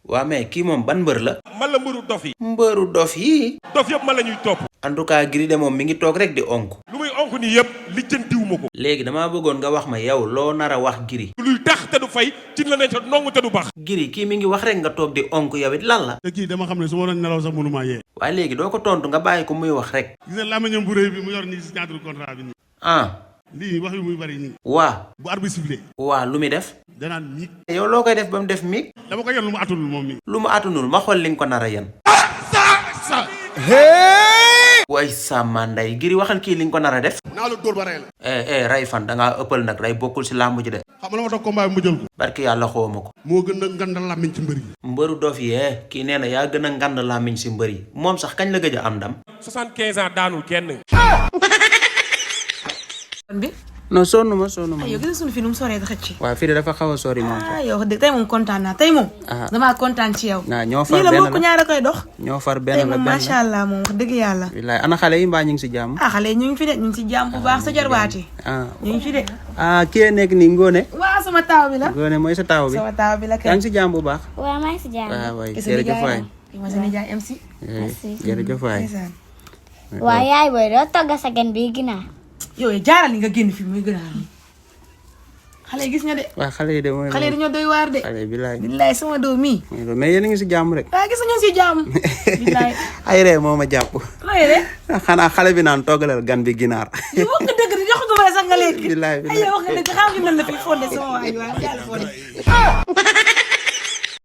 waa mais kii moom ban mbër la. man la mbëru dof yi. mbëru dof yi. dof yëpp man la ñuy topp. en tout cas Gris de moom mi ngi toog rek di onk. lu muy onk nii yëpp lijjantiwuma ko. léegi damaa bëggoon nga wax ma yow loo nar a wax Gris. luy tax te du fay cin la ne te nongu te du bax. Gris kii mi ngi wax rek nga toog di onk yow it lan la. te kii dama xam ne su ma doon nelaw sax mënumaa yee. waaye léegi doo ko tontu nga bàyyi ko muy wax rek. gis nga làmmiñam bu rëy bi mu yor nii si cadre contrat bi nii. ah. lii wax bi muy bari nii. waa. bu arbitre sifflé. waa lu muy def. danaan miig. yow loo koy def ba mu def miig. dama ko yor lu mu atunul moom mi. lu mu atunul ma xool li nga ko nar a yan. way sama nday Gris waxal kii li nga ko nar a def. naa la dóor ba rey la. ray fan dangaa ëppal nag ray bokkul si làmb ji de. xam nga la ma tax combat bi mu jël ko. barki yàlla xooma ko. moo gën a ngandal làmmiñ ci mbër yi. mbëru dof yee kii nee na yaa gën a ngand làmmiñ si mbër yi moom sax kañ la gëj a am ndam. 75 ans daanul kenn. bi non sonn ma. yow gis nga suñu fi nu mu soree da xëcc. waaw fii de dafa xaw a sori moom. yow wax dëgg tey moom kontaan naa tey moom. damaa kontaan ci yow. ñoo far benn la bokk ñaar a koy dox. ñoo far benn tey la moom benn macha allah moom wax dëgg yàlla. bilaay ana xale yi mbaa ñu ngi si jàmm. xale yi ñu ngi fi de ñu ngi si jàmm bu baax sa jarwaati. ñu ngi fi de. kii nekk nii Ngone. waaw sama taaw bi la. Ngone mooy sa taaw bi. sama taaw bi la kay. yaa ngi si jàmm bu baax. waaw maa ngi si jàmm. waaw waay jërëjëf waay. kii mooy sa nijaay MC. jërëjëf waay. waaw yaay booy doo togg sa gan bi ginaar. yow jaaral li nga génn fi muy gën a xale yi gis nga de. waaw xale yi de mooy. xale yi dañoo doy waar de. xale yi bilaay. bilaay sama doom mii. mais yéen a ngi si jàmm rek. waaw gis nga ñu ngi si jàmm. bilaay. ay ree moo ma jàpp. looy de. xanaa xale bi naan toggalal gan bi ginaar. yow wax nga dëgg de jox ko ma sax nga lekk. bilaay ay yow wax nga dëgg xam nga nan la fi fondé sama waay waay yàlla fondé.